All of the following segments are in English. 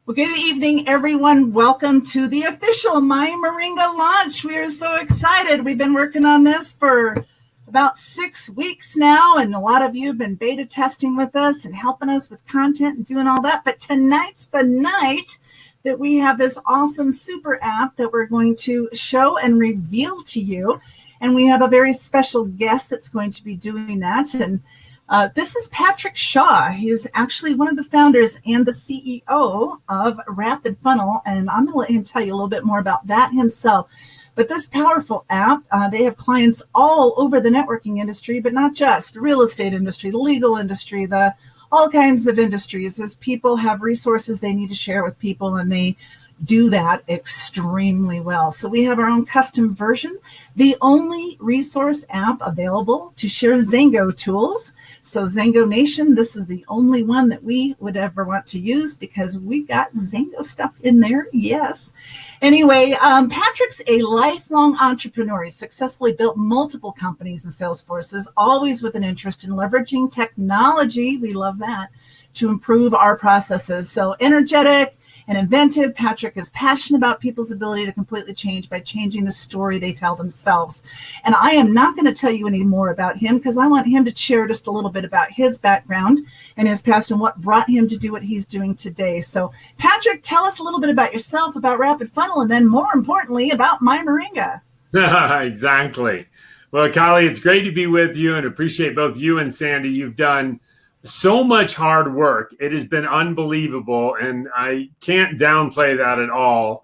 Well, good evening, everyone. Welcome to the official MyMoringa launch. We are so excited. We've been working on this for about 6 weeks now, and a lot of you have been beta testing with us and helping us with content and doing all that. But tonight's the night that we have this awesome super app that we're going to show and reveal to you. And we have a very special guest that's going to be doing that. And this is Patrick Shaw. He is actually one of the founders and the CEO of Rapid Funnel, and I'm going to let him tell you a little bit more about that himself. But this powerful app, they have clients all over the networking industry, but not just the real estate industry, the legal industry, all kinds of industries, as people have resources they need to share with people, and they do that extremely well. So we have our own custom version, the only resource app available to share Zango tools. So Zango Nation, this is the only one that we would ever want to use because we got Zango stuff in there. Yes. Anyway, Patrick's a lifelong entrepreneur. He successfully built multiple companies and sales forces, always with an interest in leveraging technology. We love that, to improve our processes. So energetic and inventive, Patrick is passionate about people's ability to completely change by changing the story they tell themselves. And I am not going to tell you any more about him because I want him to share just a little bit about his background and his past and what brought him to do what he's doing today. So Patrick, tell us a little bit about yourself, about Rapid Funnel, and then more importantly, about MyMoringa. Exactly. Well, Kylie, it's great to be with you and appreciate both you and Sandy. You've done so much hard work. It has been unbelievable, and I can't downplay that at all.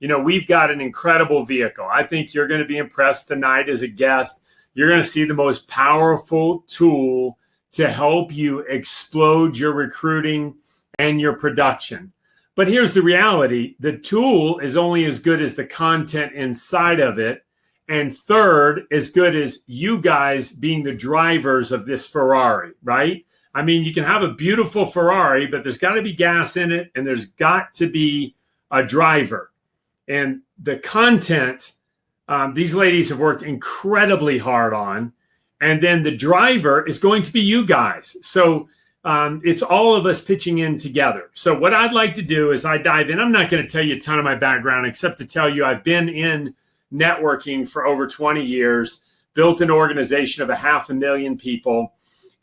We've got an incredible vehicle. I think you're going to be impressed tonight as a guest. You're going to see the most powerful tool to help you explode your recruiting and your production. But here's the reality. The tool is only as good as the content inside of it. And third, as good as you guys being the drivers of this Ferrari, right? I mean, you can have a beautiful Ferrari, but there's got to be gas in it, and there's got to be a driver. And the content, these ladies have worked incredibly hard on. And then the driver is going to be you guys. So it's all of us pitching in together. So what I'd like to do is I dive in. I'm not going to tell you a ton of my background, except to tell you I've been in networking for over 20 years, built an organization of 500,000 people.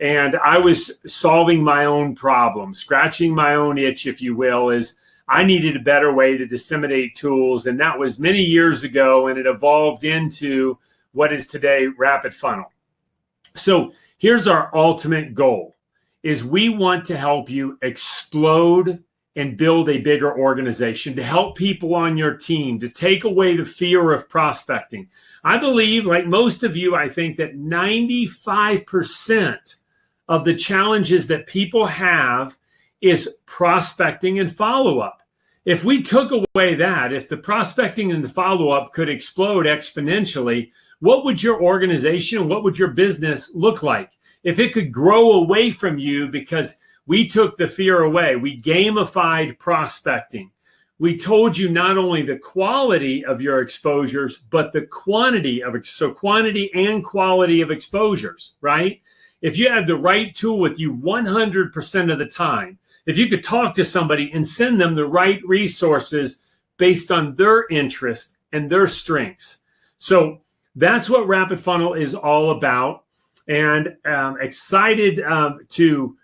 And I was solving my own problem, scratching my own itch, if you will, is I needed a better way to disseminate tools. And that was many years ago, and it evolved into what is today Rapid Funnel. So here's our ultimate goal, is we want to help you explode and build a bigger organization, to help people on your team, to take away the fear of prospecting. I believe, like most of you, I think that 95% of the challenges that people have is prospecting and follow-up. If we took away that, if the prospecting and the follow-up could explode exponentially, what would your organization, what would your business look like? If it could grow away from you because we took the fear away, we gamified prospecting. We told you not only the quality of your exposures, but the quantity of it. So quantity and quality of exposures, right? If you had the right tool with you 100% of the time, if you could talk to somebody and send them the right resources based on their interest and their strengths. So that's what Rapid Funnel is all about. And excited to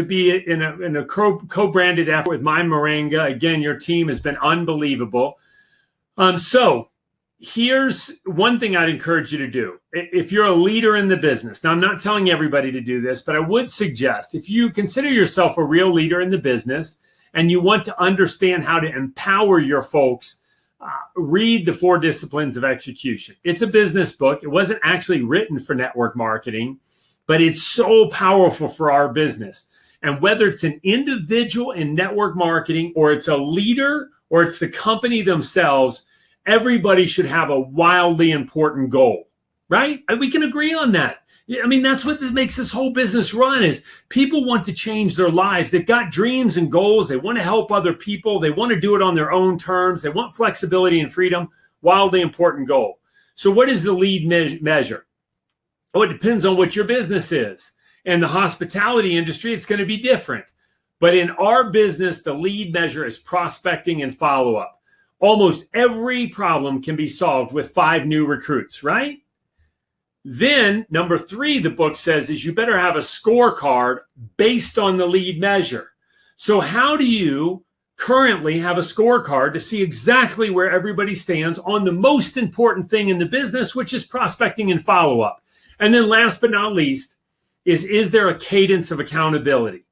be in a co-branded effort with MyMoringa. Again, your team has been unbelievable. So here's one thing I'd encourage you to do. If you're a leader in the business, now I'm not telling everybody to do this, but I would suggest if you consider yourself a real leader in the business and you want to understand how to empower your folks, read the 4 Disciplines of Execution. It's a business book. It wasn't actually written for network marketing, but it's so powerful for our business. And whether it's an individual in network marketing, or it's a leader, or it's the company themselves, everybody should have a wildly important goal, right? And we can agree on that. I mean, that's what makes this whole business run, is people want to change their lives. They've got dreams and goals. They want to help other people. They want to do it on their own terms. They want flexibility and freedom. Wildly important goal. So what is the lead measure? Oh, it depends on what your business is. In the hospitality industry, it's going to be different. But in our business, the lead measure is prospecting and follow-up. Almost every problem can be solved with 5 new recruits, right? Then number 3, the book says, is you better have a scorecard based on the lead measure. So how do you currently have a scorecard to see exactly where everybody stands on the most important thing in the business, which is prospecting and follow-up? And then last but not least is there a cadence of accountability?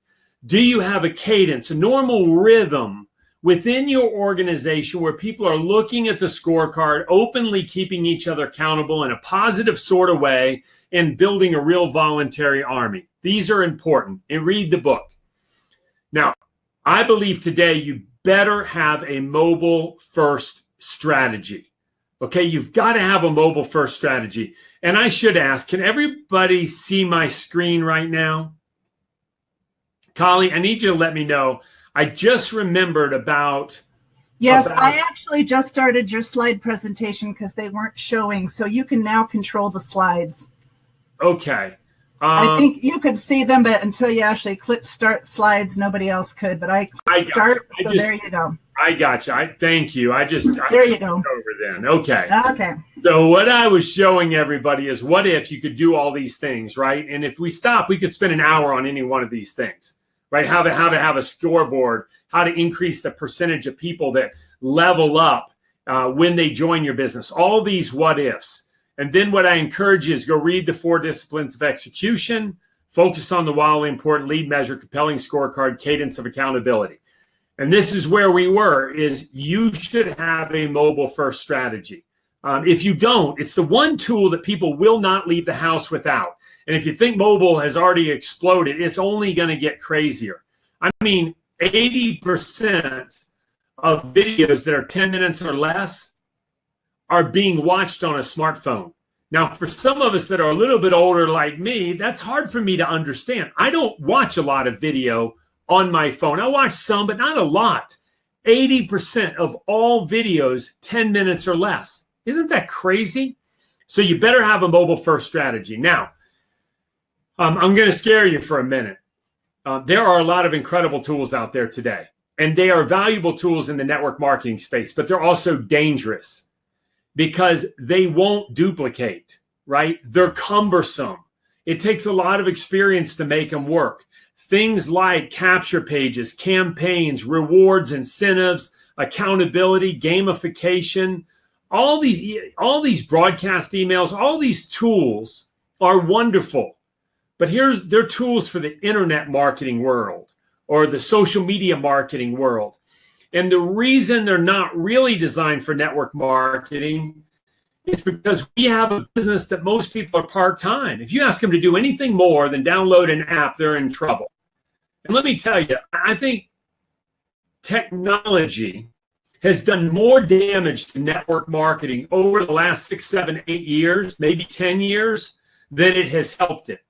Do you have a cadence, a normal rhythm within your organization where people are looking at the scorecard, openly keeping each other accountable in a positive sort of way and building a real voluntary army? These are important. And read the book. Now, I believe today you better have a mobile first strategy. Okay, you've got to have a mobile first strategy. And I should ask, can everybody see my screen right now? Kali, I need you to let me know. I just remembered about... Yes, I actually just started your slide presentation because they weren't showing. So you can now control the slides. Okay. I think you could see them, but until you actually click start slides, nobody else could. But I start, so there you go. I got you. Thank you. There you go. Over then. Okay. Okay. So what I was showing everybody is what if you could do all these things, right? And if we stop, we could spend an hour on any one of these things, right? How to have a scoreboard, how to increase the percentage of people that level up when they join your business. All these what ifs. And then what I encourage you is go read the 4 disciplines of execution, focus on the wildly important lead measure, compelling scorecard, cadence of accountability. And this is where we were, is you should have a mobile first strategy. If you don't, it's the one tool that people will not leave the house without. And if you think mobile has already exploded, it's only going to get crazier. I mean, 80% of videos that are 10 minutes or less are being watched on a smartphone. Now, for some of us that are a little bit older like me, that's hard for me to understand. I don't watch a lot of video on my phone. I watch some, but not a lot. 80% of all videos, 10 minutes or less. Isn't that crazy? So you better have a mobile first strategy. Now, I'm going to scare you for a minute. There are a lot of incredible tools out there today, and they are valuable tools in the network marketing space, but they're also dangerous because they won't duplicate, right? They're cumbersome. It takes a lot of experience to make them work. Things like capture pages, campaigns, rewards, incentives, accountability, gamification, all these broadcast emails, all these tools are wonderful. But they're tools for the internet marketing world or the social media marketing world. And the reason they're not really designed for network marketing is because we have a business that most people are part-time. If you ask them to do anything more than download an app, they're in trouble. And let me tell you, I think technology has done more damage to network marketing over the last 6, 7, 8 years, maybe 10 years, than it has helped it.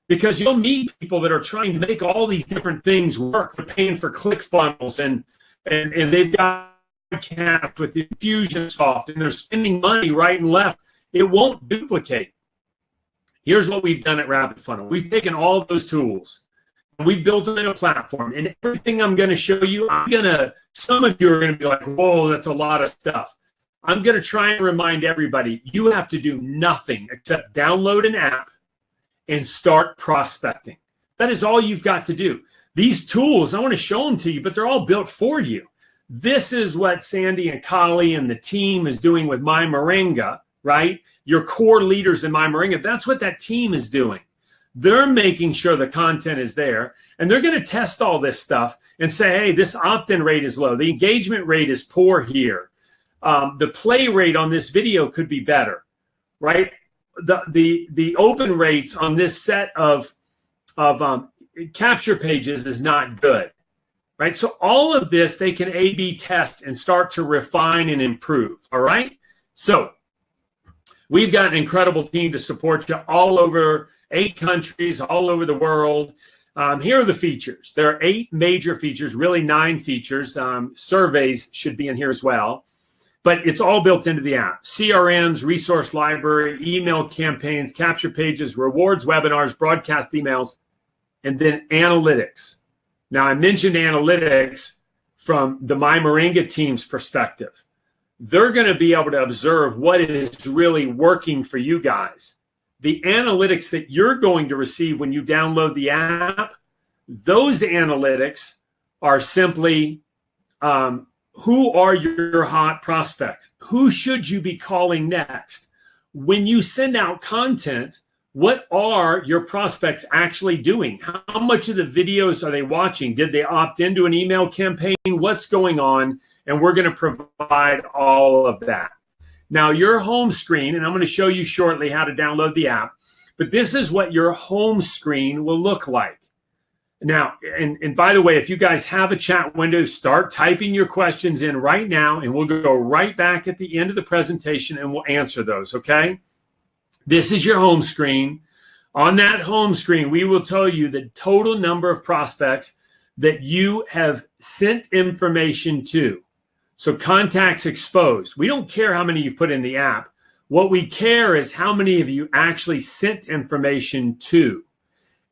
Because you'll meet people that are trying to make all these different things work. They're paying for ClickFunnels and they've got podcasts with Infusionsoft and they're spending money right and left. It won't duplicate. Here's what we've done at RapidFunnel. We've taken all those tools and we've built them in a platform. And everything I'm going to show you, some of you are going to be like, whoa, that's a lot of stuff. I'm going to try and remind everybody, you have to do nothing except download an app and start prospecting. That is all you've got to do. These tools, I want to show them to you, but they're all built for you. This is what Sandy and Kali and the team is doing with MyMoringa, right? Your core leaders in MyMoringa, that's what that team is doing. They're making sure the content is there, and they're going to test all this stuff and say, hey, this opt-in rate is low. The engagement rate is poor here. The play rate on this video could be better, right? The open rates on this set of capture pages is not good, right? So all of this, they can A/B test and start to refine and improve, all right? So we've got an incredible team to support you all over 8 countries, all over the world. Here are the features. There are 8 major features, really 9 features. Surveys should be in here as well. But it's all built into the app. CRMs, resource library, email campaigns, capture pages, rewards, webinars, broadcast emails, and then analytics. Now, I mentioned analytics from the MyMoringa team's perspective. They're going to be able to observe what is really working for you guys. The analytics that you're going to receive when you download the app, those analytics are simply who are your hot prospects? Who should you be calling next? When you send out content, what are your prospects actually doing? How much of the videos are they watching? Did they opt into an email campaign? What's going on? And we're going to provide all of that. Now, your home screen, and I'm going to show you shortly how to download the app, but this is what your home screen will look like. Now, and by the way, if you guys have a chat window, start typing your questions in right now, and we'll go right back at the end of the presentation and we'll answer those, okay? This is your home screen. On that home screen, we will tell you the total number of prospects that you have sent information to. So contacts exposed. We don't care how many you've put in the app. What we care is how many of you actually sent information to.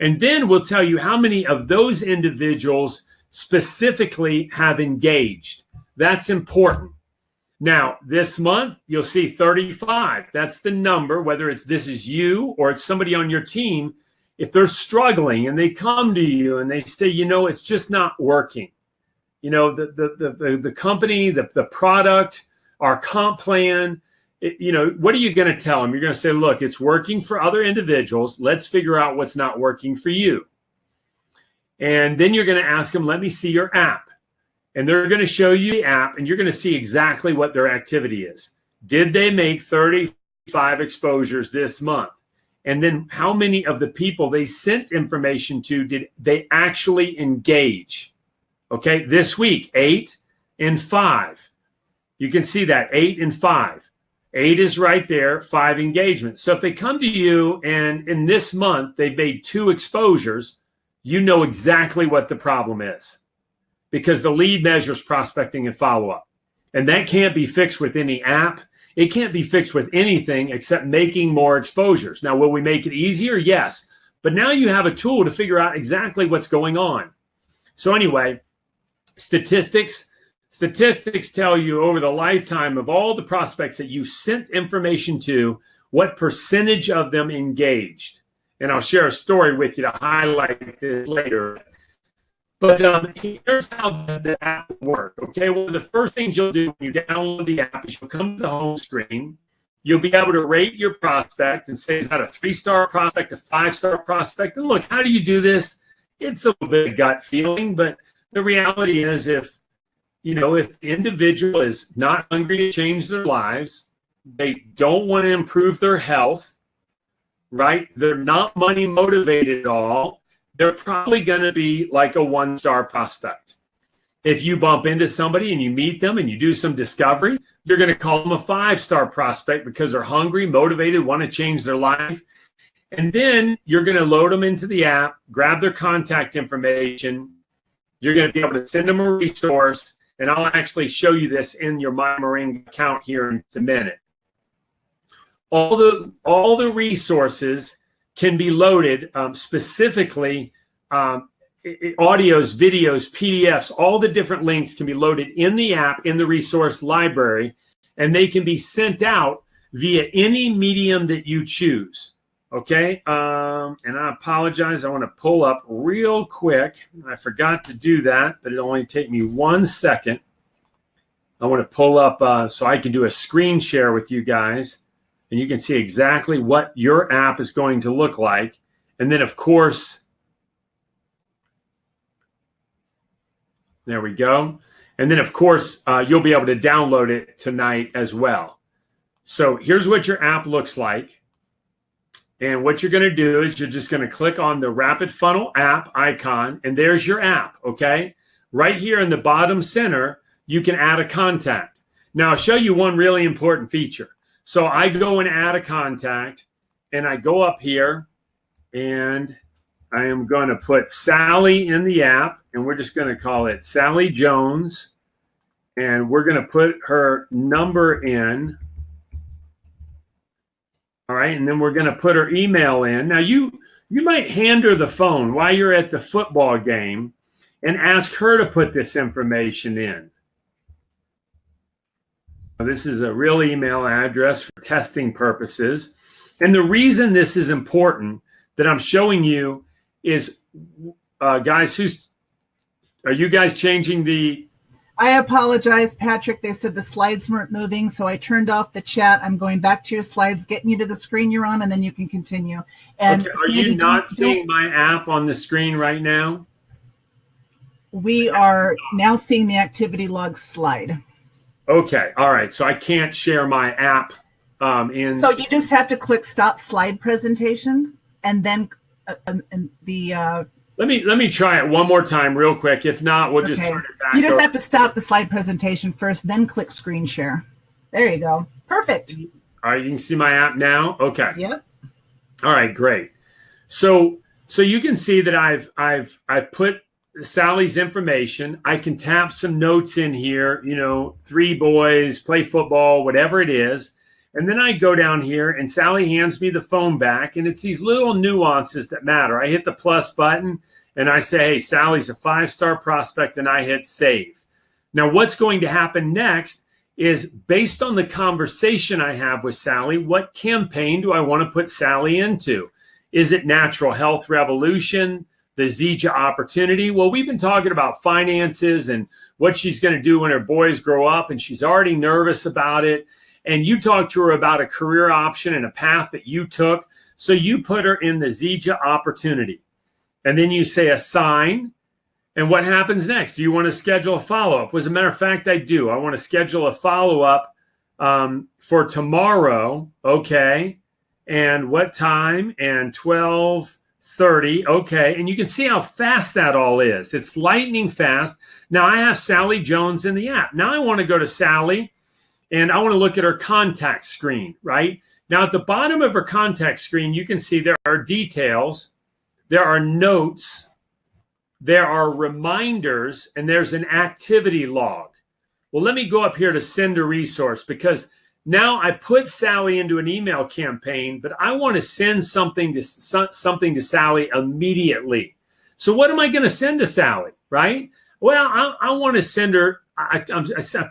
And then we'll tell you how many of those individuals specifically have engaged. That's important. Now, this month, you'll see 35. That's the number, whether this is you or it's somebody on your team. If they're struggling and they come to you and they say, it's just not working. The company, the product, our comp plan, what are you going to tell them? You're going to say, look, it's working for other individuals. Let's figure out what's not working for you. And then you're going to ask them, let me see your app. And they're going to show you the app, and you're going to see exactly what their activity is. Did they make 35 exposures this month? And then how many of the people they sent information to did they actually engage? Okay, this week, 8 and 5. You can see that, 8 and 5. 8 is right there, 5 engagements. So if they come to you and in this month they've made 2 exposures, you know exactly what the problem is, because the lead measures prospecting and follow-up. And that can't be fixed with any app. It can't be fixed with anything except making more exposures. Now, will we make it easier? Yes. But now you have a tool to figure out exactly what's going on. So anyway, statistics tell you over the lifetime of all the prospects that you sent information to, what percentage of them engaged. And I'll share a story with you to highlight this later. But here's how the app works, okay? One of the first things you'll do when you download the app is you'll come to the home screen. You'll be able to rate your prospect and say, is that a 3-star prospect, a 5-star prospect? And look, how do you do this? It's a little bit of gut feeling, but the reality is if the individual is not hungry to change their lives, they don't want to improve their health, right? They're not money motivated at all. They're probably going to be like a 1-star prospect. If you bump into somebody and you meet them and you do some discovery, you're going to call them a 5-star prospect because they're hungry, motivated, want to change their life. And then you're going to load them into the app, grab their contact information. You're going to be able to send them a resource. And I'll actually show you this in your MyMoringa account here in a minute. All the resources can be loaded, specifically audios, videos, PDFs, all the different links can be loaded in the app, in the resource library, and they can be sent out via any medium that you choose. Okay, and I apologize. I want to pull up real quick. I forgot to do that, but it'll only take me 1 second. I want to pull up so I can do a screen share with you guys, and you can see exactly what your app is going to look like. And then, of course, there we go. And then, of course, you'll be able to download it tonight as well. So here's what your app looks like. And what you're going to do is you're just going to click on the Rapid Funnel app icon, and there's your app, okay? Right here in the bottom center, you can add a contact. Now, I'll show you one really important feature. So I go and add a contact, and I go up here, and I am going to put Sally in the app, and we're just going to call it Sally Jones, and we're going to put her number in. All right, and then we're going to put her email in. Now, you might hand her the phone while you're at the football game, and ask her to put this information in. This is a real email address for testing purposes. And the reason this is important that I'm showing you is, guys, are you guys changing the... I apologize, Patrick. They said the slides weren't moving, so I turned off the chat. I'm going back to your slides, getting you to the screen you're on, and then you can continue. And okay, are you not seeing my app on the screen right now? We are now seeing the activity log slide. Okay, all right. So I can't share my app in... So you just have to click Stop Slide Presentation, and then Let me try it one more time real quick. If not, we'll just turn it back. You just have to stop the slide presentation first, then click Screen Share. There you go. Perfect. All right, you can see my app now. Okay. Yep. All right, great. So you can see that I've put Sally's information. I can tap some notes in here, 3 boys, play football, whatever it is. And then I go down here and Sally hands me the phone back, and it's these little nuances that matter. I hit the plus button and I say, hey, Sally's a 5-star prospect, and I hit save. Now, what's going to happen next is, based on the conversation I have with Sally, what campaign do I want to put Sally into? Is it Natural Health Revolution, the Zija Opportunity? Well, we've been talking about finances and what she's going to do when her boys grow up, and she's already nervous about it. And you talk to her about a career option and a path that you took. So you put her in the Zija Opportunity. And then you say assign. And what happens next? Do you want to schedule a follow-up? As a matter of fact, I do. I want to schedule a follow-up for tomorrow. Okay. And what time? And 12:30. Okay. And you can see how fast that all is. It's lightning fast. Now I have Sally Jones in the app. Now I want to go to Sally. And I want to look at her contact screen, right? Now, at the bottom of her contact screen, you can see there are details, there are notes, there are reminders, and there's an activity log. Well, let me go up here to send a resource, because now I put Sally into an email campaign, but I want to send something to Sally immediately. So what am I going to send to Sally, right? Well, I want to send her... I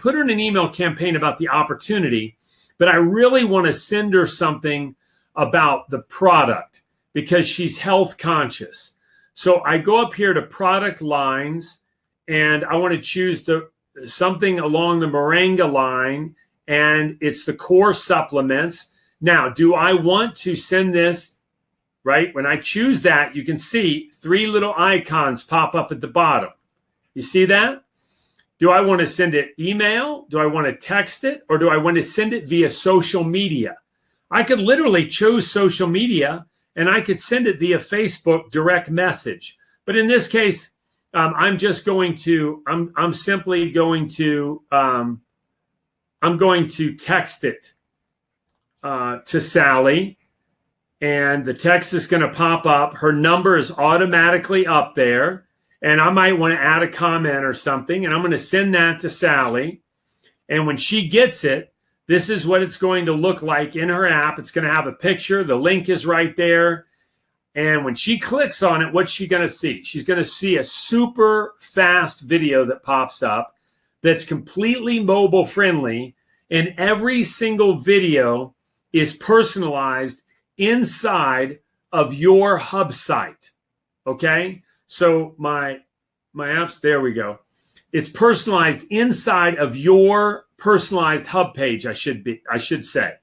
put her in an email campaign about the opportunity, but I really want to send her something about the product because she's health conscious. So I go up here to product lines, and I want to choose something along the Moringa line, and it's the core supplements. Now, do I want to send this, right? When I choose that, you can see 3 little icons pop up at the bottom. You see that? Do I want to send it email? Do I want to text it? Or do I want to send it via social media? I could literally choose social media, and I could send it via Facebook direct message. But in this case, I'm simply going to text it to Sally, and the text is going to pop up. Her number is automatically up there. And I might want to add a comment or something, and I'm going to send that to Sally. And when she gets it, this is what it's going to look like in her app. It's going to have a picture. The link is right there. And when she clicks on it, what's she going to see? She's going to see a super fast video that pops up that's completely mobile friendly. And every single video is personalized inside of your hub site. Okay? So my apps, there we go. It's personalized inside of your personalized hub page, I should say.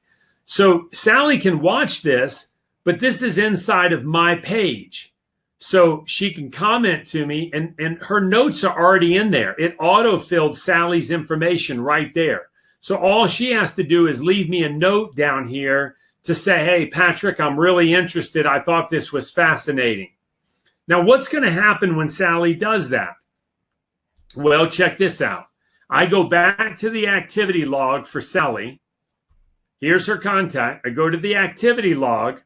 So Sally can watch this, but this is inside of my page. So she can comment to me, and her notes are already in there. It auto-filled Sally's information right there. So all she has to do is leave me a note down here to say, hey, Patrick, I'm really interested. I thought this was fascinating. Now, what's going to happen when Sally does that? Well, check this out. I go back to the activity log for Sally. Here's her contact. I go to the activity log,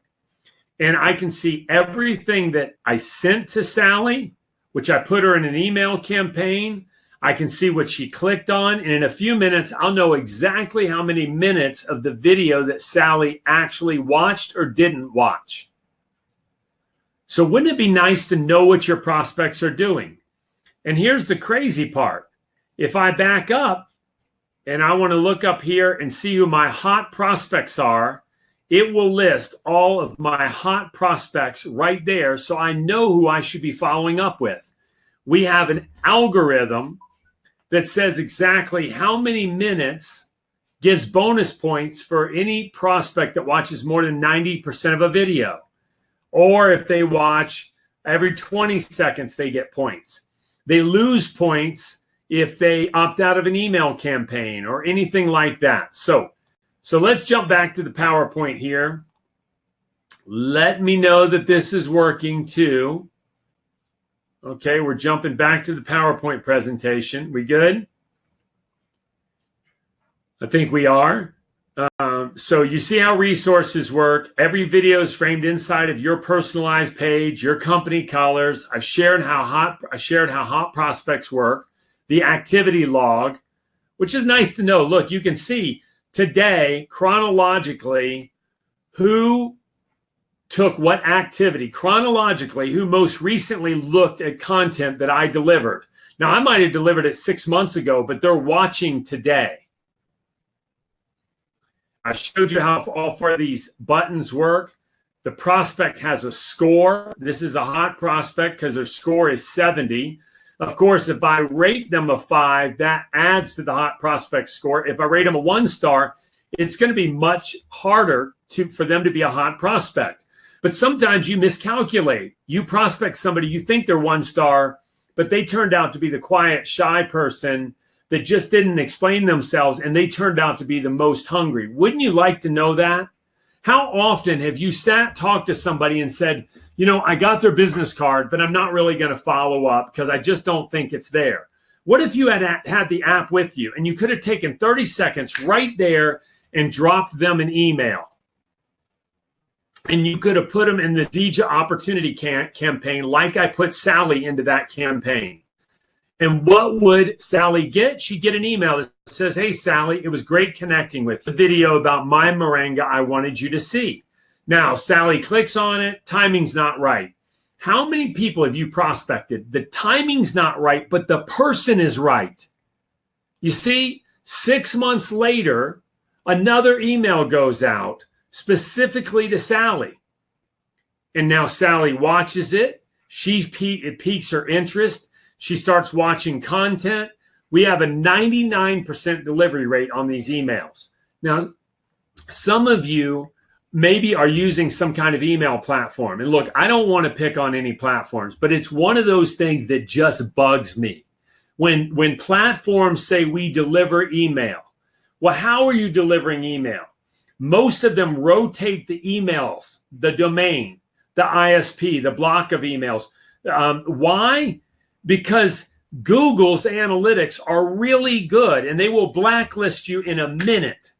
and I can see everything that I sent to Sally, which I put her in an email campaign. I can see what she clicked on, and in a few minutes, I'll know exactly how many minutes of the video that Sally actually watched or didn't watch. So wouldn't it be nice to know what your prospects are doing? And here's the crazy part. If I back up and I want to look up here and see who my hot prospects are, it will list all of my hot prospects right there, so I know who I should be following up with. We have an algorithm that says exactly how many minutes gives bonus points for any prospect that watches more than 90% of a video. Or if they watch every 20 seconds, they get points. They lose points if they opt out of an email campaign or anything like that. So let's jump back to the PowerPoint here. Let me know that this is working too. Okay, we're jumping back to the PowerPoint presentation. We good? I think we are. So you see how resources work. Every video is framed inside of your personalized page, your company colors. I've shared how hot prospects work. The activity log, which is nice to know. Look, you can see today chronologically who took what activity, chronologically who most recently looked at content that I delivered. Now, I might have delivered it 6 months ago, but they're watching today. I showed you how all four of these buttons work. The prospect has a score. This is a hot prospect because their score is 70. Of course, if I rate them a 5, that adds to the hot prospect score. If I rate them a 1 star, it's going to be much harder for them to be a hot prospect. But sometimes you miscalculate. You prospect somebody, you think they're 1 star, but they turned out to be the quiet, shy person that just didn't explain themselves, and they turned out to be the most hungry. Wouldn't you like to know that? How often have you talked to somebody and said, you know, I got their business card, but I'm not really going to follow up because I just don't think it's there? What if you had the app with you and you could have taken 30 seconds right there and dropped them an email? And you could have put them in the Zija Opportunity campaign like I put Sally into that campaign. And what would Sally get? She'd get an email that says, hey, Sally, it was great connecting with you. The video about MyMoringa I wanted you to see. Now, Sally clicks on it. Timing's not right. How many people have you prospected? The timing's not right, but the person is right. You see, 6 months later, another email goes out specifically to Sally. And now Sally watches it. It piques her interest. She starts watching content. We have a 99% delivery rate on these emails. Now, some of you maybe are using some kind of email platform. And look, I don't want to pick on any platforms, but it's one of those things that just bugs me. When platforms say we deliver email, well, how are you delivering email? Most of them rotate the emails, the domain, the ISP, the block of emails. Why? Because Google's analytics are really good and they will blacklist you in a minute.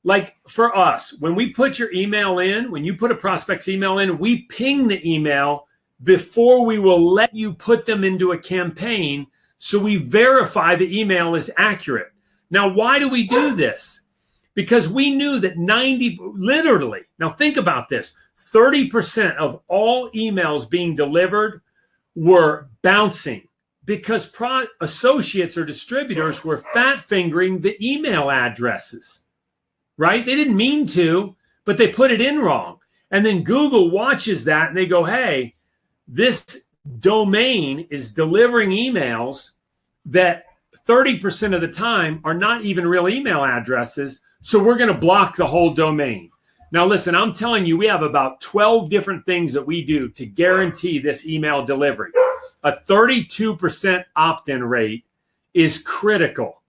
Like for us, when we put your email in, when you put a prospect's email in, we ping the email before we will let you put them into a campaign, so we verify the email is accurate. Now, why do we do this? Because we knew that literally, now think about this, 30% of all emails being delivered were bouncing because associates or distributors were fat fingering the email addresses, right? They didn't mean to, but they put it in wrong. And then Google watches that and they go, hey, this domain is delivering emails that 30% of the time are not even real email addresses. So we're going to block the whole domain. Now, listen, I'm telling you, we have about 12 different things that we do to guarantee this email delivery. A 32% opt-in rate is critical,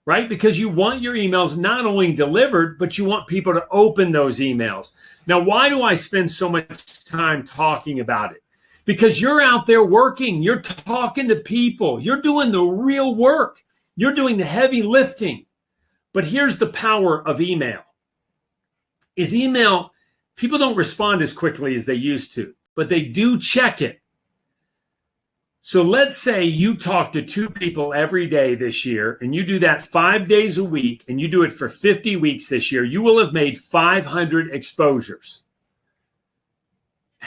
right? Because you want your emails not only delivered, but you want people to open those emails. Now, why do I spend so much time talking about it? Because you're out there working, you're talking to people, you're doing the real work, you're doing the heavy lifting. But here's the power of email. People don't respond as quickly as they used to, but they do check it. So let's say you talk to 2 people every day this year, and you do that 5 days a week, and you do it for 50 weeks this year, you will have made 500 exposures.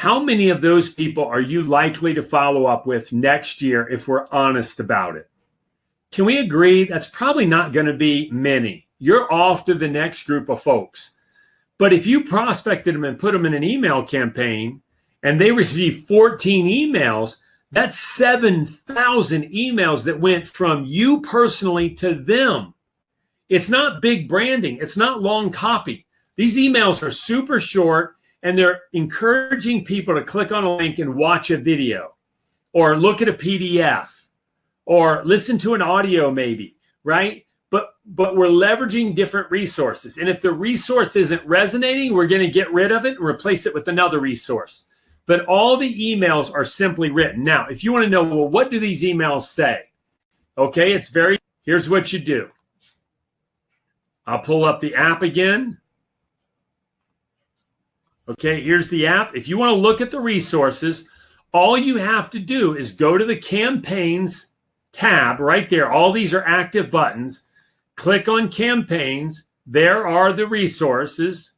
How many of those people are you likely to follow up with next year if we're honest about it? Can we agree that's probably not going to be many? You're off to the next group of folks. But if you prospected them and put them in an email campaign and they received 14 emails, that's 7,000 emails that went from you personally to them. It's not big branding. It's not long copy. These emails are super short, and they're encouraging people to click on a link and watch a video or look at a PDF or listen to an audio maybe, right? But we're leveraging different resources. And if the resource isn't resonating, we're going to get rid of it and replace it with another resource. But all the emails are simply written. Now, if you want to know, well, what do these emails say? Okay, here's what you do. I'll pull up the app again. Okay, here's the app. If you want to look at the resources, all you have to do is go to the campaigns tab right there. All these are active buttons. Click on campaigns. There are the resources.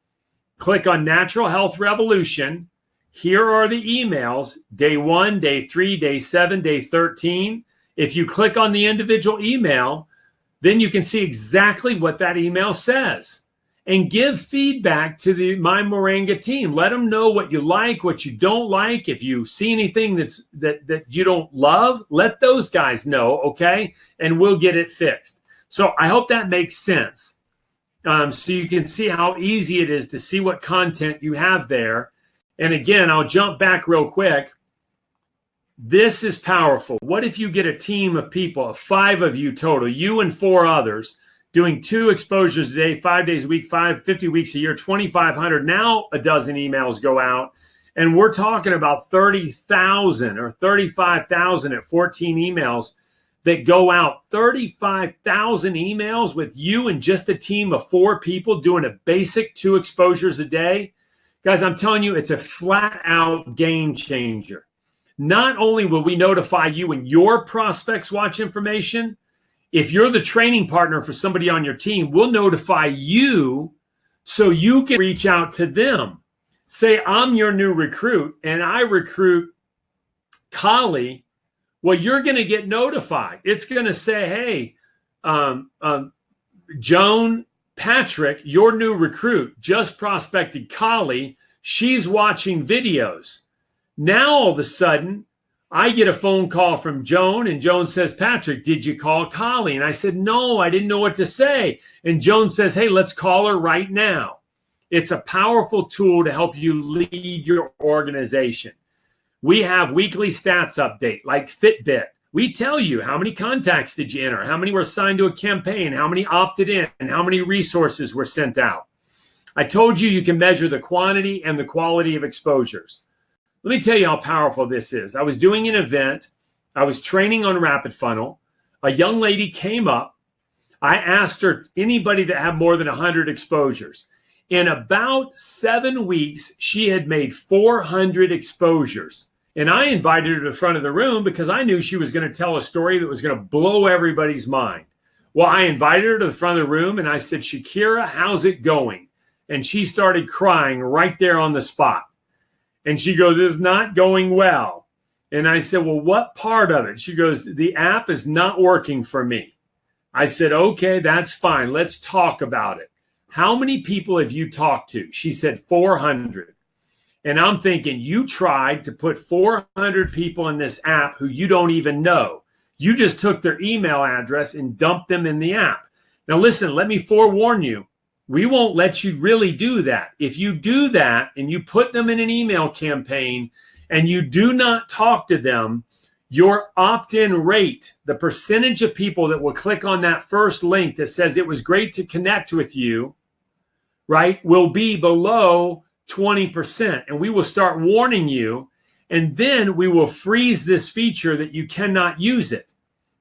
Click on Natural Health Revolution. Here are the emails, day 1, day 3, day 7, day 13. If you click on the individual email, then you can see exactly what that email says. And give feedback to the MyMoringa team. Let them know what you like, what you don't like. If you see anything that you don't love, let those guys know, okay? And we'll get it fixed. So I hope that makes sense. So you can see how easy it is to see what content you have there. And again, I'll jump back real quick. This is powerful. What if you get a team of people, of 5 of you total, you and 4 others, doing 2 exposures a day, 5 days a week, 50 weeks a year, 2,500. Now a dozen emails go out. And we're talking about 30,000 or 35,000 at 14 emails that go out. 35,000 emails with you and just a team of 4 people doing a basic 2 exposures a day. Guys, I'm telling you, it's a flat out game changer. Not only will we notify you when your prospects watch information, if you're the training partner for somebody on your team, we'll notify you so you can reach out to them. Say, I'm your new recruit and I recruit Kali. Well, you're going to get notified. It's going to say, hey, Joan Patrick, your new recruit, just prospected Kali. She's watching videos. Now, all of a sudden, I get a phone call from Joan, and Joan says, Patrick, did you call Kali? And I said, no, I didn't know what to say. And Joan says, hey, let's call her right now. It's a powerful tool to help you lead your organization. We have weekly stats update like Fitbit. We tell you how many contacts did you enter, how many were assigned to a campaign, how many opted in, and how many resources were sent out. I told you you can measure the quantity and the quality of exposures. Let me tell you how powerful this is. I was doing an event. I was training on Rapid Funnel. A young lady came up. I asked her, anybody that had more than 100 exposures. In about 7 weeks, she had made 400 exposures. And I invited her to the front of the room because I knew she was going to tell a story that was going to blow everybody's mind. Well, I invited her to the front of the room and I said, Shakira, how's it going? And she started crying right there on the spot. And she goes, it's not going well. And I said, well, what part of it? She goes, the app is not working for me. I said, okay, that's fine. Let's talk about it. How many people have you talked to? She said 400. And I'm thinking, you tried to put 400 people in this app who you don't even know. You just took their email address and dumped them in the app. Now, listen, let me forewarn you. We won't let you really do that. If you do that and you put them in an email campaign and you do not talk to them, your opt-in rate, the percentage of people that will click on that first link that says it was great to connect with you, right, will be below 20%. And we will start warning you. And then we will freeze this feature that you cannot use it.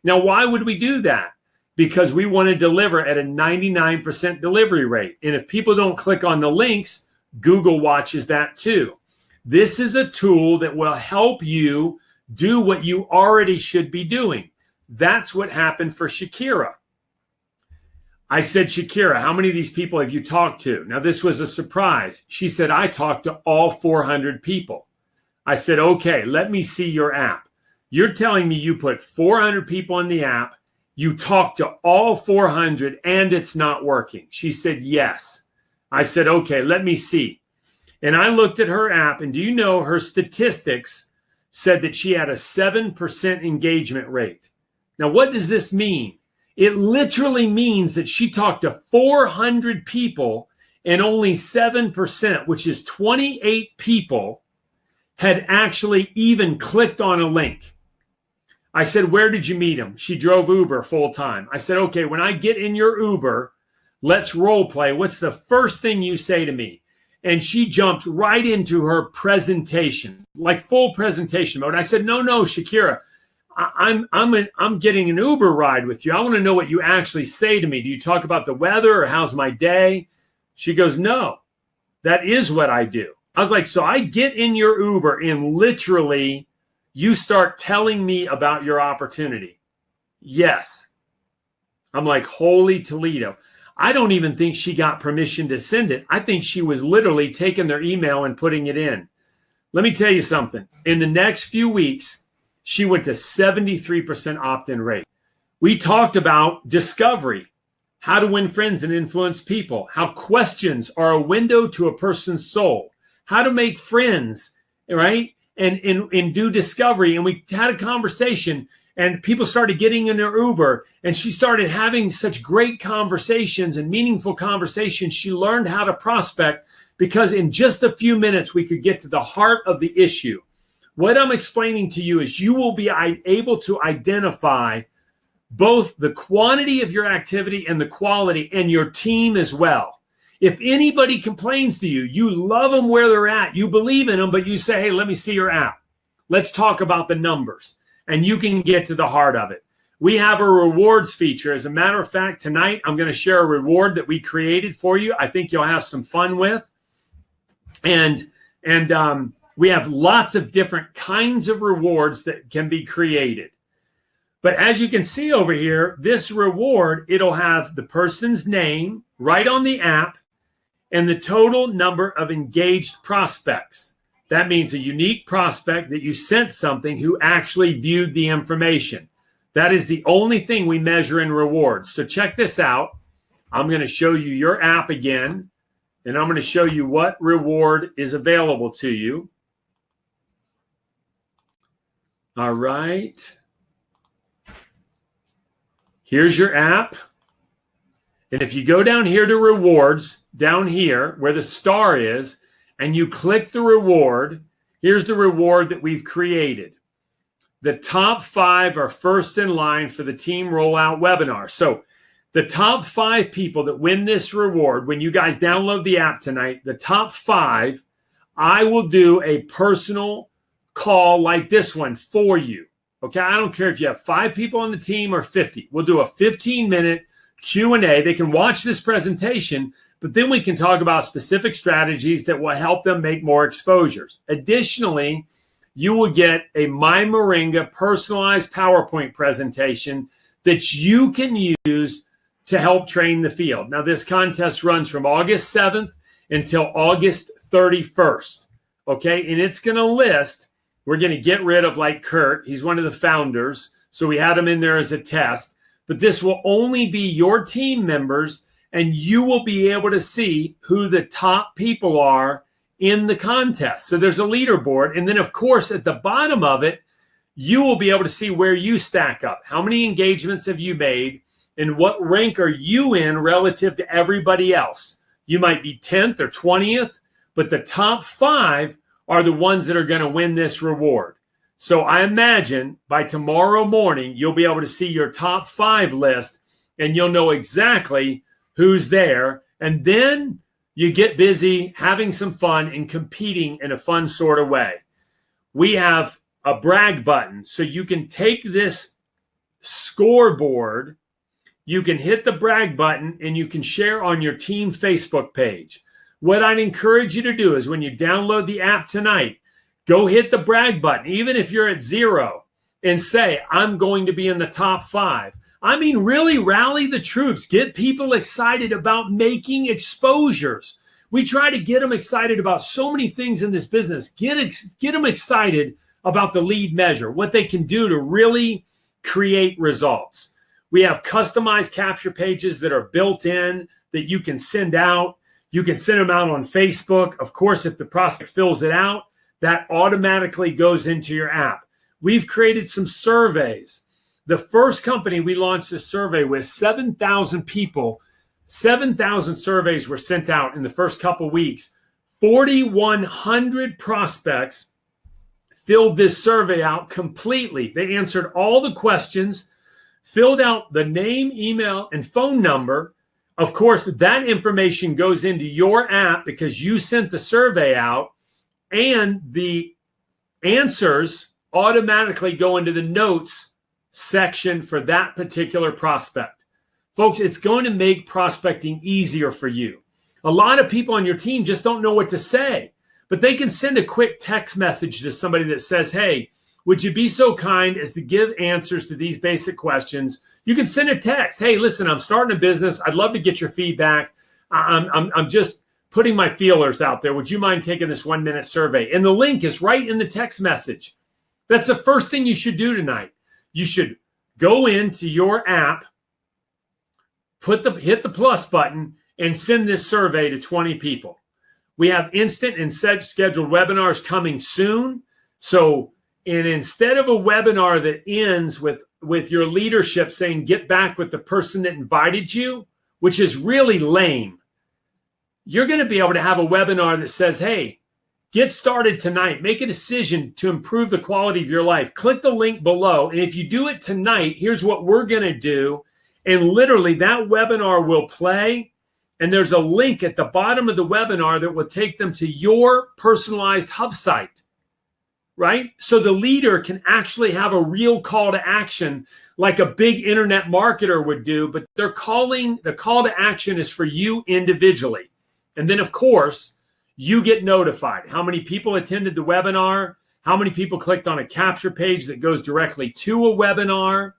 Now, why would we do that? Because we want to deliver at a 99% delivery rate. And if people don't click on the links, Google watches that too. This is a tool that will help you do what you already should be doing. That's what happened for Shakira. I said, Shakira, how many of these people have you talked to? Now, this was a surprise. She said, I talked to all 400 people. I said, okay, let me see your app. You're telling me you put 400 people in the app, you talked to all 400 and it's not working. She said, yes. I said, okay, let me see. And I looked at her app, and do you know her statistics said that she had a 7% engagement rate. Now, what does this mean? It literally means that she talked to 400 people and only 7%, which is 28 people, had actually even clicked on a link. I said, where did you meet him? She drove Uber full time. I said, okay, when I get in your Uber, let's role play. What's the first thing you say to me? And she jumped right into her presentation, like full presentation mode. I said, no, Shakira, I'm getting an Uber ride with you. I want to know what you actually say to me. Do you talk about the weather or how's my day? She goes, no, that is what I do. I was like, so I get in your Uber and literally you start telling me about your opportunity. Yes. I'm like, holy Toledo. I don't even think she got permission to send it. I think she was literally taking their email and putting it in. Let me tell you something. In the next few weeks, she went to 73% opt-in rate. We talked about discovery, how to win friends and influence people, how questions are a window to a person's soul, how to make friends, right? And do discovery. And we had a conversation and people started getting in their Uber and she started having such great conversations and meaningful conversations. She learned how to prospect because in just a few minutes, we could get to the heart of the issue. What I'm explaining to you is you will be able to identify both the quantity of your activity and the quality and your team as well. If anybody complains to you, you love them where they're at, you believe in them, but you say, hey, let me see your app. Let's talk about the numbers. And you can get to the heart of it. We have a rewards feature. As a matter of fact, tonight, I'm going to share a reward that we created for you. I think you'll have some fun with. And we have lots of different kinds of rewards that can be created. But as you can see over here, this reward, it'll have the person's name right on the app and the total number of engaged prospects. That means a unique prospect that you sent something who actually viewed the information. That is the only thing we measure in rewards. So check this out. I'm going to show you your app again, and I'm going to show you what reward is available to you. All right. Here's your app. And if you go down here to rewards, down here where the star is, and you click the reward, here's the reward that we've created. The top 5 are first in line for the team rollout webinar. So the top 5 people that win this reward, when you guys download the app tonight, the top 5, I will do a personal call like this one for you. Okay, I don't care if you have 5 people on the team or 50. We'll do a 15-minute Q&A. They can watch this presentation, but then we can talk about specific strategies that will help them make more exposures. Additionally, you will get a MyMoringa personalized PowerPoint presentation that you can use to help train the field. Now, this contest runs from August 7th until August 31st, okay? And it's going to list, we're going to get rid of like Kurt. He's one of the founders, so we had him in there as a test. But this will only be your team members, and you will be able to see who the top people are in the contest. So there's a leaderboard. And then, of course, at the bottom of it, you will be able to see where you stack up. How many engagements have you made? And what rank are you in relative to everybody else? You might be 10th or 20th, but the top 5 are the ones that are going to win this reward. So I imagine by tomorrow morning, you'll be able to see your top 5 list and you'll know exactly who's there. And then you get busy having some fun and competing in a fun sort of way. We have a brag button. So you can take this scoreboard, you can hit the brag button, and you can share on your team Facebook page. What I'd encourage you to do is when you download the app tonight, go hit the brag button, even if you're at 0, and say, I'm going to be in the top 5. I mean, really rally the troops. Get people excited about making exposures. We try to get them excited about so many things in this business. Get them excited about the lead measure, what they can do to really create results. We have customized capture pages that are built in that you can send out. You can send them out on Facebook. Of course, if the prospect fills it out, that automatically goes into your app. We've created some surveys. The first company we launched this survey with, 7,000 people, 7,000 surveys were sent out in the first couple of weeks. 4,100 prospects filled this survey out completely. They answered all the questions, filled out the name, email, and phone number. Of course, that information goes into your app because you sent the survey out, and the answers automatically go into the notes section for that particular prospect. Folks, it's going to make prospecting easier for you. A lot of people on your team just don't know what to say, but they can send a quick text message to somebody that says, hey, would you be so kind as to give answers to these basic questions? You can send a text. Hey, listen, I'm starting a business. I'd love to get your feedback. I'm just putting my feelers out there. Would you mind taking this 1-minute survey? And the link is right in the text message. That's the first thing you should do tonight. You should go into your app, hit the plus button, and send this survey to 20 people. We have instant and scheduled webinars coming soon. So, and instead of a webinar that ends with your leadership saying, get back with the person that invited you, which is really lame, you're going to be able to have a webinar that says, hey, get started tonight. Make a decision to improve the quality of your life. Click the link below. And if you do it tonight, here's what we're going to do. And literally that webinar will play. And there's a link at the bottom of the webinar that will take them to your personalized hub site, right? So the leader can actually have a real call to action like a big internet marketer would do, but the call to action is for you individually. And then, of course, you get notified how many people attended the webinar, how many people clicked on a capture page that goes directly to a webinar,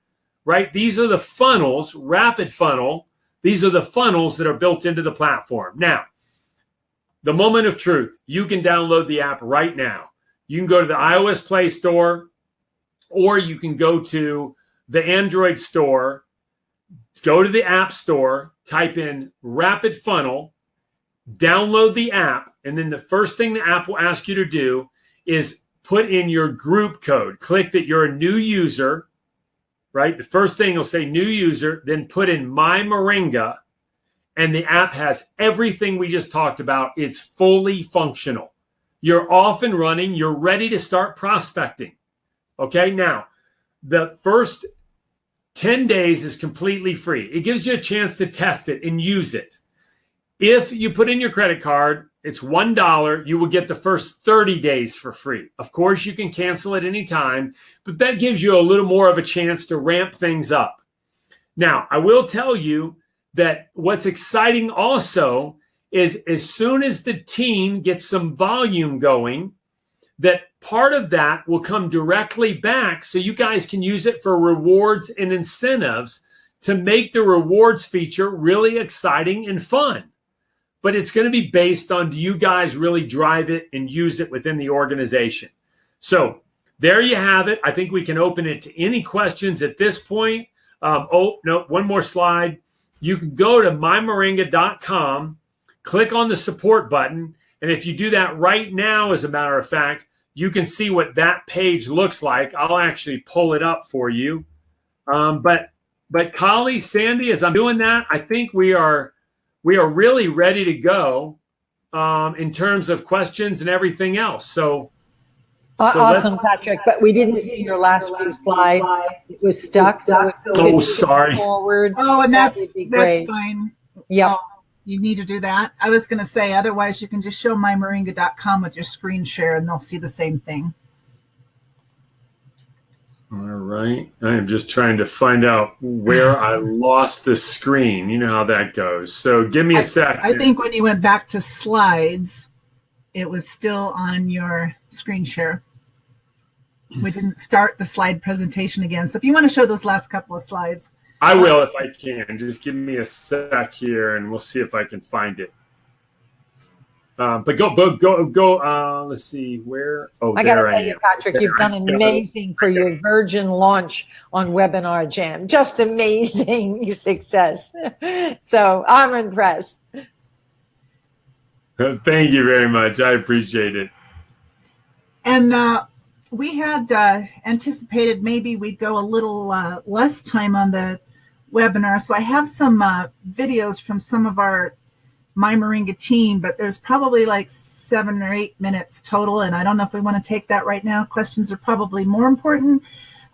right? These are the funnels, rapid funnel. These are the funnels that are built into the platform. Now, the moment of truth, you can download the app right now. You can go to the iOS Play Store, or you can go to the Android Store, go to the App Store, type in Rapid Funnel, download the app, and then the first thing the app will ask you to do is put in your group code. Click that you're a new user, right? The first thing will say new user, then put in MyMoringa, and the app has everything we just talked about. It's fully functional. You're off and running. You're ready to start prospecting. Okay, now, the first 10 days is completely free. It gives you a chance to test it and use it. If you put in your credit card, it's $1. You will get the first 30 days for free. Of course, you can cancel at any time, but that gives you a little more of a chance to ramp things up. Now, I will tell you that what's exciting also is as soon as the team gets some volume going, that part of that will come directly back so you guys can use it for rewards and incentives to make the rewards feature really exciting and fun. But it's going to be based on, do you guys really drive it and use it within the organization? So there you have it. I think we can open it to any questions at this point. Oh, no, one more slide. You can go to mymoringa.com, click on the support button. And if you do that right now, as a matter of fact, you can see what that page looks like. I'll actually pull it up for you. But Kali, Sandy, as I'm doing that, I think we are really ready to go in terms of questions and everything else. So awesome, Patrick. But we didn't see your last few slides. It was stuck. So sorry. Forward. Oh, and that's fine. Yeah. You need to do that. I was going to say, otherwise you can just show mymoringa.com with your screen share and they'll see the same thing. All right. I am just trying to find out where I lost the screen. You know how that goes. So give me a sec. I think when you went back to slides, it was still on your screen share. We didn't start the slide presentation again. So if you want to show those last couple of slides. I will if I can. Just give me a sec here and we'll see if I can find it. But go. Let's see where. Oh, I got to tell you, Patrick, you've done amazing for your virgin launch on Webinar Jam. Just amazing success. So I'm impressed. Thank you very much. I appreciate it. And we had anticipated maybe we'd go a little less time on the webinar. So I have some videos from some of our MyMoringa team, but there's probably like 7 or 8 minutes total. And I don't know if we want to take that right now. Questions are probably more important.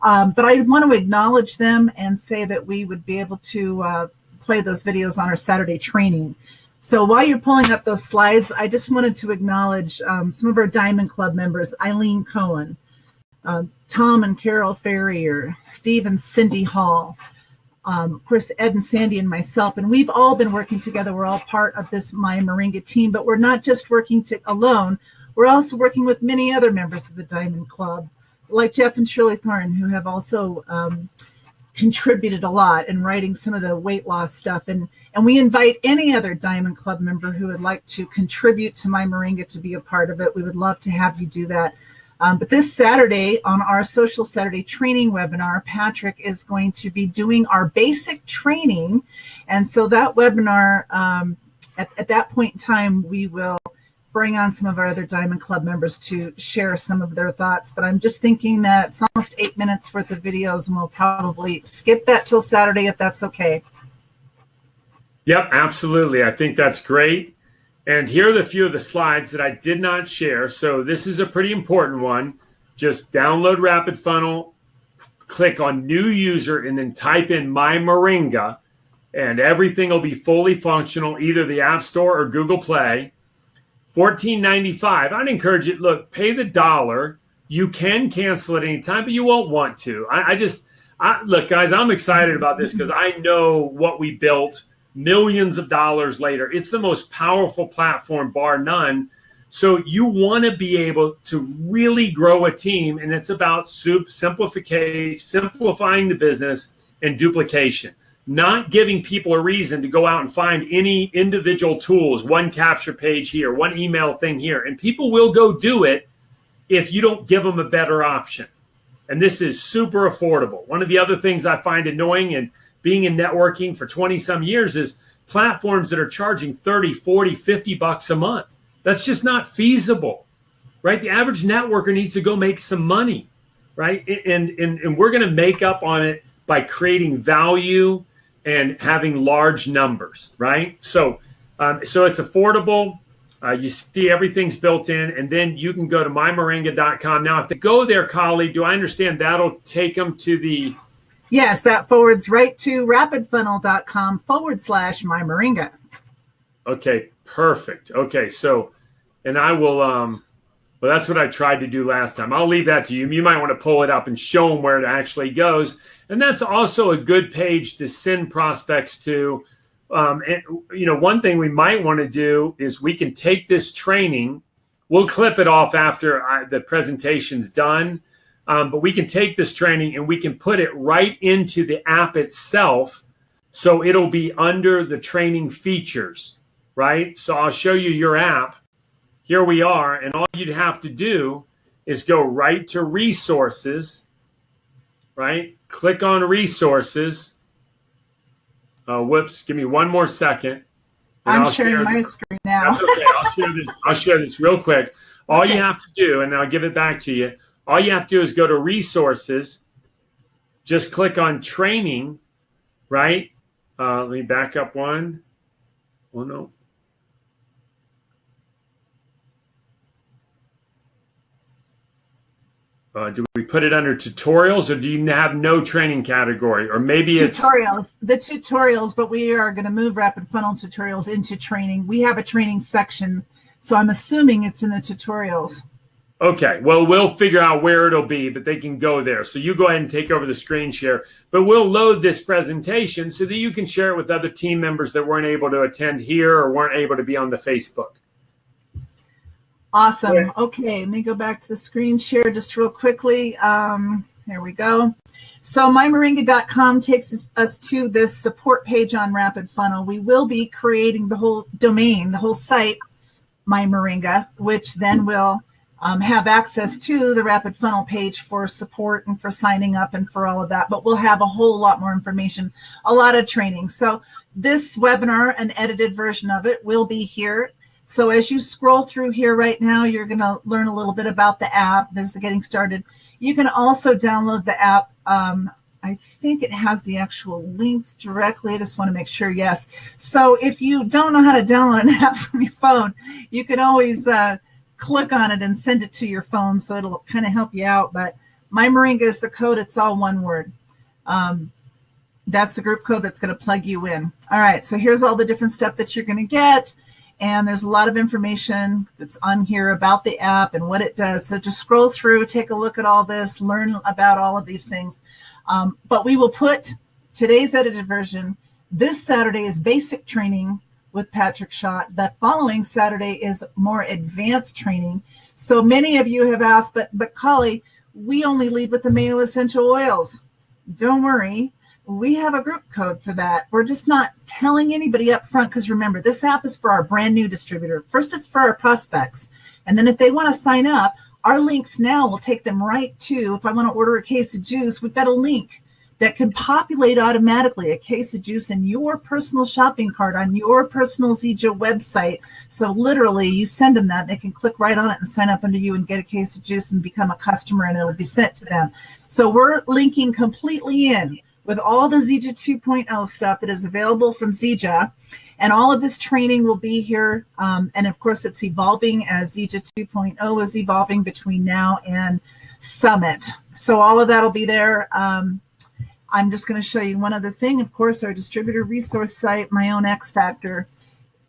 But I want to acknowledge them and say that we would be able to play those videos on our Saturday training. So while you're pulling up those slides, I just wanted to acknowledge some of our Diamond Club members, Eileen Cohen, Tom and Carol Ferrier, Steve and Cindy Hall, of course, Ed and Sandy and myself, and we've all been working together. We're all part of this MyMoringa team, but we're not just working alone. We're also working with many other members of the Diamond Club, like Jeff and Shirley Thorne, who have also contributed a lot in writing some of the weight loss stuff. And we invite any other Diamond Club member who would like to contribute to MyMoringa to be a part of it. We would love to have you do that. But this Saturday on our Social Saturday training webinar, Patrick is going to be doing our basic training. And so that webinar, at that point in time, we will bring on some of our other Diamond Club members to share some of their thoughts. But I'm just thinking that it's almost 8 minutes worth of videos, and we'll probably skip that till Saturday if that's okay. Yep, absolutely. I think that's great. And here are a few of the slides that I did not share. So this is a pretty important one. Just download Rapid Funnel, click on New User, and then type in MyMoringa, and everything will be fully functional, either the App Store or Google Play. $14.95. I'd encourage you, look, pay the $1. You can cancel at any time, but you won't want to. Look, guys, I'm excited about this because I know what we built millions of dollars later. It's the most powerful platform, bar none. So you want to be able to really grow a team, and it's about simplifying the business and duplication, not giving people a reason to go out and find any individual tools, one capture page here, one email thing here, and people will go do it if you don't give them a better option. And this is super affordable. One of the other things I find annoying and being in networking for 20 some years is platforms that are charging 30, 40, 50 bucks a month. That's just not feasible, right? The average networker needs to go make some money, right? And we're going to make up on it by creating value and having large numbers, right? So it's affordable. You see everything's built in, and then you can go to mymoringa.com. Now, if they go there, Kali, do I understand that'll take them to the... Yes, that forwards right to rapidfunnel.com/MyMoringa. Okay, perfect. Okay, so, and I will, well, that's what I tried to do last time. I'll leave that to you. You might want to pull it up and show them where it actually goes. And that's also a good page to send prospects to. And, one thing we might want to do is we can take this training. We'll clip it off after the presentation's done. But we can take this training and we can put it right into the app itself. So it'll be under the training features, right? So I'll show you your app. Here we are. And all you'd have to do is go right to resources, right? Click on resources. Whoops, give me one more second. I'm sharing my screen now. That's okay. I'll share this real quick. All you have to do, and I'll give it back to you. All you have to do is go to resources, just click on training, right? Let me back up one. Oh, no. Do we put it under tutorials, or do you have no training category? Or maybe tutorials, the tutorials, but we are going to move Rapid Funnel tutorials into training. We have a training section, so I'm assuming it's in the tutorials. Okay, well, we'll figure out where it'll be, but they can go there. So you go ahead and take over the screen share, but we'll load this presentation so that you can share it with other team members that weren't able to attend here or weren't able to be on the Facebook. Awesome. Yeah. Okay, let me go back to the screen share just real quickly. There we go. So mymoringa.com takes us to this support page on Rapid Funnel. We will be creating the whole domain, the whole site, MyMoringa, which then will have access to the Rapid Funnel page for support and for signing up and for all of that. But we'll have a whole lot more information, a lot of training. So this webinar, an edited version of it, will be here. So as you scroll through here right now, you're going to learn a little bit about the app. There's the getting started. You can also download the app. I think it has the actual links directly. I just want to make sure, yes. So if you don't know how to download an app from your phone, you can always click on it and send it to your phone, so it'll kind of help you out. But MyMoringa is the code. It's all one word. That's the group code that's going to plug you in. All right, so here's all the different stuff that you're going to get. And there's a lot of information that's on here about the app and what it does. So just scroll through, take a look at all this, learn about all of these things. But we will put today's edited version. This Saturday is basic training with Patrick Schott. That following Saturday is more advanced training. So many of you have asked, but Collie, we only lead with the Mayo essential oils. Don't worry. We have a group code for that. We're just not telling anybody up front, because remember, this app is for our brand new distributor. First, it's for our prospects. And then if they want to sign up, our links now will take them right to, if I want to order a case of juice, we've got a link that can populate automatically a case of juice in your personal shopping cart on your personal Zija website. So literally, you send them that, they can click right on it and sign up under you and get a case of juice and become a customer, and it'll be sent to them. So we're linking completely in with all the Zija 2.0 stuff that is available from Zija. And all of this training will be here. And of course, it's evolving as Zija 2.0 is evolving between now and Summit. So all of that will be there. I'm just going to show you one other thing. Of course, our distributor resource site, My Own X Factor.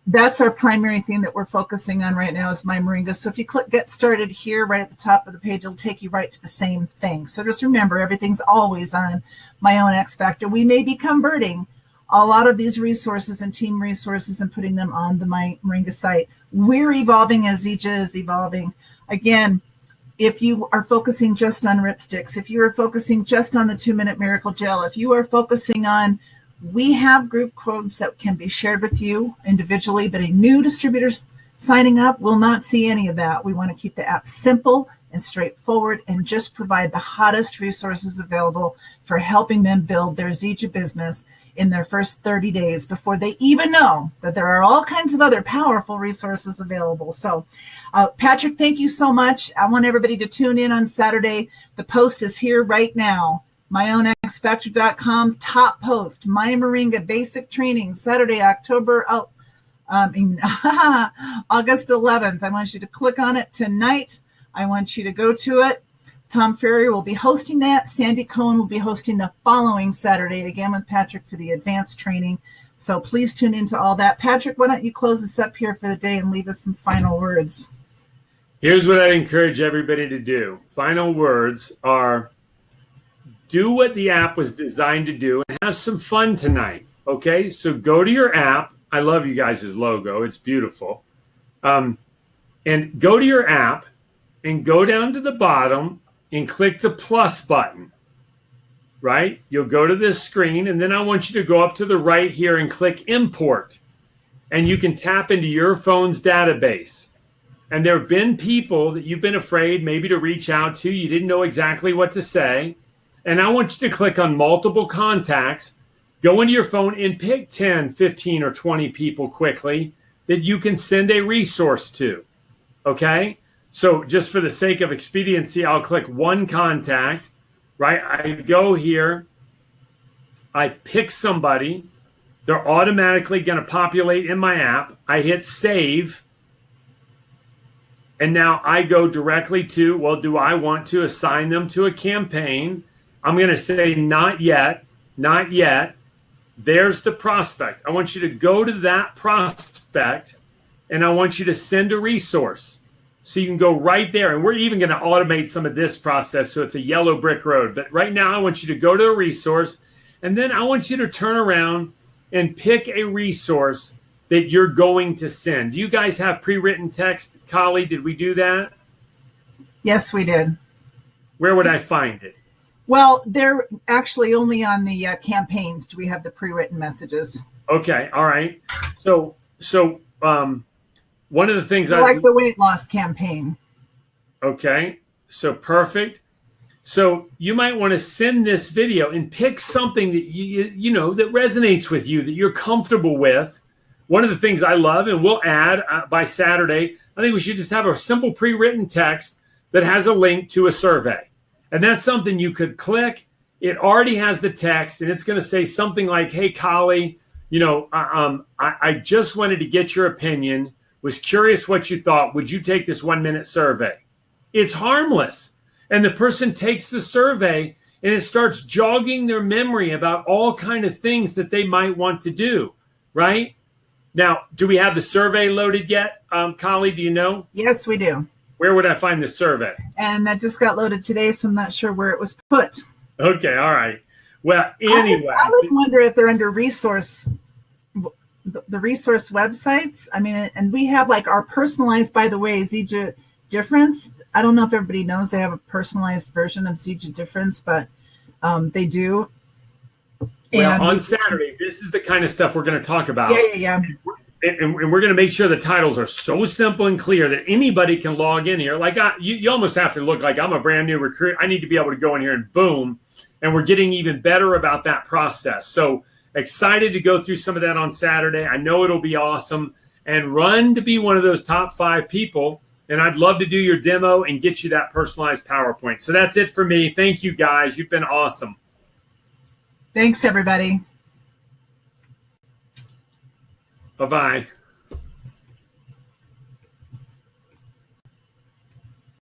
That's our primary thing that we're focusing on right now is MyMoringa. So if you click Get Started here, right at the top of the page, it'll take you right to the same thing. So just remember, everything's always on My Own X Factor. We may be converting a lot of these resources and team resources and putting them on the MyMoringa site. We're evolving as Zija is evolving. Again, if you are focusing just on ripsticks, if you are focusing just on the 2-minute miracle gel, if you are focusing on, we have group codes that can be shared with you individually, but a new distributor signing up will not see any of that. We want to keep the app simple and straightforward and just provide the hottest resources available for helping them build their Zija business in their first 30 days before they even know that there are all kinds of other powerful resources available. So, Patrick, thank you so much. I want everybody to tune in on Saturday. The post is here right now. MyOwnXFactor.com top post, MyMoringa basic training, Saturday, August 11th. I want you to click on it tonight. I want you to go to it. Tom Ferry will be hosting that. Sandy Cohen will be hosting the following Saturday, again with Patrick for the advanced training. So please tune into all that. Patrick, why don't you close us up here for the day and leave us some final words? Here's what I encourage everybody to do. Final words are, do what the app was designed to do and have some fun tonight, okay? So go to your app. I love you guys' logo. It's beautiful. And go to your app and go down to the bottom and click the plus button, right? You'll go to this screen, and then I want you to go up to the right here and click import. And you can tap into your phone's database. And there have been people that you've been afraid maybe to reach out to. You didn't know exactly what to say. And I want you to click on multiple contacts, go into your phone and pick 10, 15, or 20 people quickly that you can send a resource to, okay? So just for the sake of expediency, I'll click one contact, right? I go here, I pick somebody, they're automatically going to populate in my app. I hit save, and now I go directly to, well, do I want to assign them to a campaign? I'm going to say not yet, not yet. There's the prospect. I want you to go to that prospect, and I want you to send a resource. So you can go right there, and we're even going to automate some of this process so it's a yellow brick road. But right now I want you to go to a resource, and then I want you to turn around and pick a resource that you're going to send. Do you guys have pre-written text? Collie, did we do that? Yes, we did. Where would I find it? Well, they're actually only on the campaigns. Do we have the pre-written messages? Okay, all right. So one of the things I like the weight loss campaign. Okay, so perfect. So you might want to send this video and pick something that you know that resonates with you, that you're comfortable with. One of the things I love, and we'll add by Saturday, I think we should just have a simple pre-written text that has a link to a survey. And that's something you could click. It already has the text, and it's going to say something like, hey, Collie, you know, I just wanted to get your opinion, was curious what you thought. Would you take this 1-minute survey? It's harmless. And the person takes the survey and it starts jogging their memory about all kind of things that they might want to do, right? Now, do we have the survey loaded yet, Collie? Do you know? Yes, we do. Where would I find the survey? And that just got loaded today, so I'm not sure where it was put. Okay, all right. Well, anyway. I would wonder if they're under resource, the resource websites. I mean, and we have like our personalized, by the way, Zija Difference. I don't know if everybody knows they have a personalized version of Zija Difference, but they do. Well, and on Saturday, this is the kind of stuff we're going to talk about. Yeah. And we're going to make sure the titles are so simple and clear that anybody can log in here. Like you almost have to look like I'm a brand new recruit. I need to be able to go in here and boom. And we're getting even better about that process. So excited to go through some of that on Saturday. I know it'll be awesome. And run to be one of those top 5 people. And I'd love to do your demo and get you that personalized PowerPoint. So that's it for me. Thank you, guys. You've been awesome. Thanks, everybody. Bye-bye.